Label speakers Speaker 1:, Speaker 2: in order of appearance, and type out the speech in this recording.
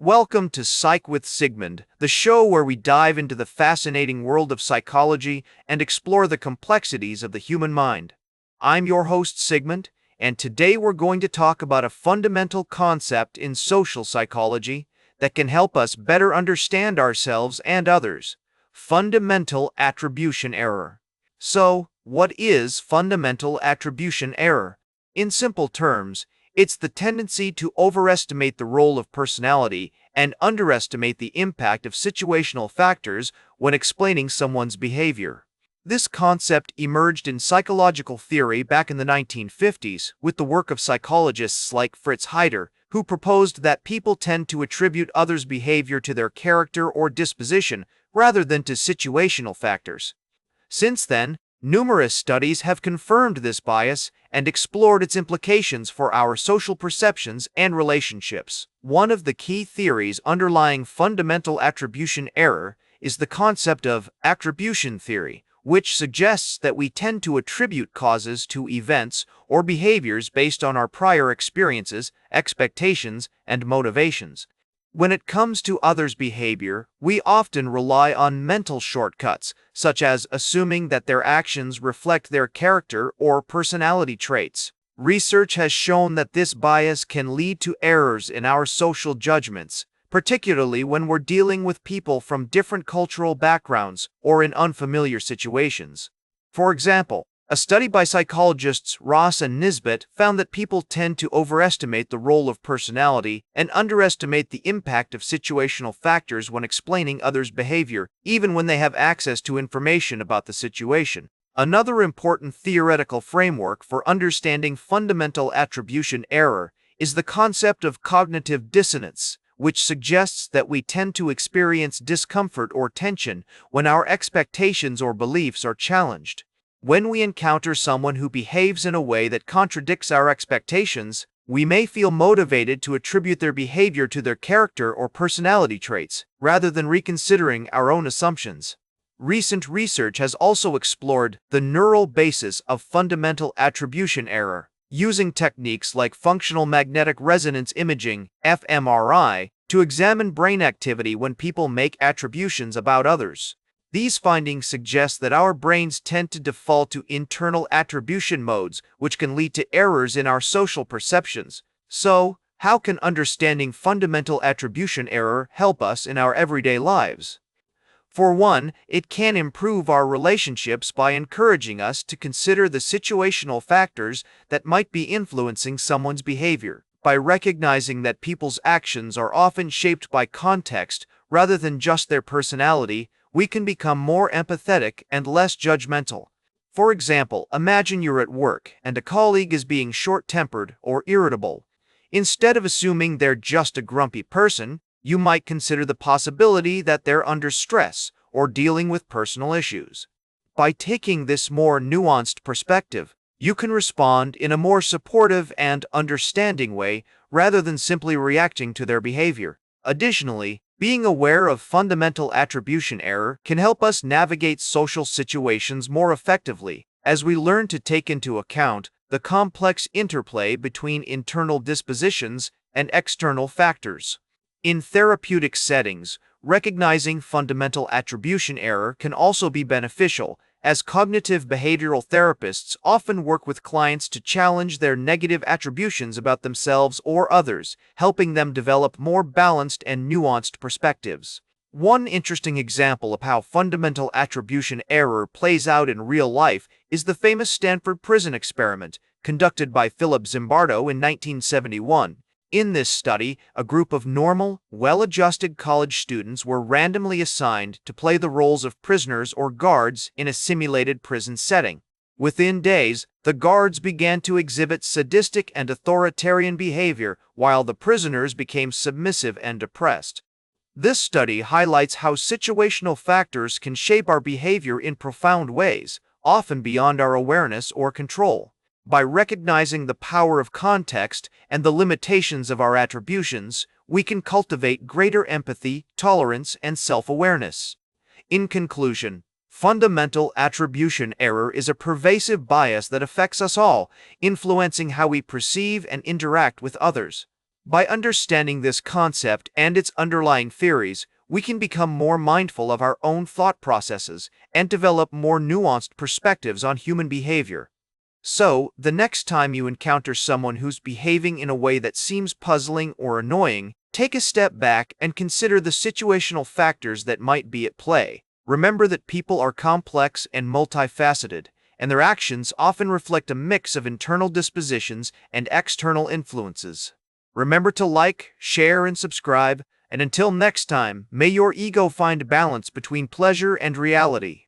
Speaker 1: Welcome to Psych with Sigmund, the show where we dive into the fascinating world of psychology and explore the complexities of the human mind. I'm your host, Sigmund, and today we're going to talk about a fundamental concept in social psychology that can help us better understand ourselves and others: fundamental attribution error. So, what is fundamental attribution error? In simple terms, it's the tendency to overestimate the role of personality and underestimate the impact of situational factors when explaining someone's behavior. This concept emerged in psychological theory back in the 1950s with the work of psychologists like Fritz Heider, who proposed that people tend to attribute others' behavior to their character or disposition rather than to situational factors. Since then, numerous studies have confirmed this bias and explored its implications for our social perceptions and relationships. One of the key theories underlying fundamental attribution error is the concept of attribution theory, which suggests that we tend to attribute causes to events or behaviors based on our prior experiences, expectations, and motivations. When it comes to others' behavior, we often rely on mental shortcuts, such as assuming that their actions reflect their character or personality traits. Research has shown that this bias can lead to errors in our social judgments, particularly when we're dealing with people from different cultural backgrounds or in unfamiliar situations. For example, a study by psychologists Ross and Nisbet found that people tend to overestimate the role of personality and underestimate the impact of situational factors when explaining others' behavior, even when they have access to information about the situation. Another important theoretical framework for understanding fundamental attribution error is the concept of cognitive dissonance, which suggests that we tend to experience discomfort or tension when our expectations or beliefs are challenged. When we encounter someone who behaves in a way that contradicts our expectations, we may feel motivated to attribute their behavior to their character or personality traits, rather than reconsidering our own assumptions. Recent research has also explored the neural basis of fundamental attribution error, using techniques like functional magnetic resonance imaging, fMRI, to examine brain activity when people make attributions about others. These findings suggest that our brains tend to default to internal attribution modes, which can lead to errors in our social perceptions. So, how can understanding fundamental attribution error help us in our everyday lives? For one, it can improve our relationships by encouraging us to consider the situational factors that might be influencing someone's behavior. By recognizing that people's actions are often shaped by context rather than just their personality, we can become more empathetic and less judgmental. For example, imagine you're at work and a colleague is being short-tempered or irritable. Instead of assuming they're just a grumpy person, you might consider the possibility that they're under stress or dealing with personal issues. By taking this more nuanced perspective, you can respond in a more supportive and understanding way rather than simply reacting to their behavior. Additionally, being aware of fundamental attribution error can help us navigate social situations more effectively, as we learn to take into account the complex interplay between internal dispositions and external factors. In therapeutic settings, recognizing fundamental attribution error can also be beneficial, as cognitive behavioral therapists often work with clients to challenge their negative attributions about themselves or others, helping them develop more balanced and nuanced perspectives. One interesting example of how fundamental attribution error plays out in real life is the famous Stanford prison experiment, conducted by Philip Zimbardo in 1971. In this study, a group of normal, well-adjusted college students were randomly assigned to play the roles of prisoners or guards in a simulated prison setting. Within days, the guards began to exhibit sadistic and authoritarian behavior, while the prisoners became submissive and depressed. This study highlights how situational factors can shape our behavior in profound ways, often beyond our awareness or control. By recognizing the power of context and the limitations of our attributions, we can cultivate greater empathy, tolerance, and self-awareness. In conclusion, fundamental attribution error is a pervasive bias that affects us all, influencing how we perceive and interact with others. By understanding this concept and its underlying theories, we can become more mindful of our own thought processes and develop more nuanced perspectives on human behavior. So, the next time you encounter someone who's behaving in a way that seems puzzling or annoying, take a step back and consider the situational factors that might be at play. Remember that people are complex and multifaceted, and their actions often reflect a mix of internal dispositions and external influences. Remember to like, share, and subscribe, and until next time, may your ego find balance between pleasure and reality.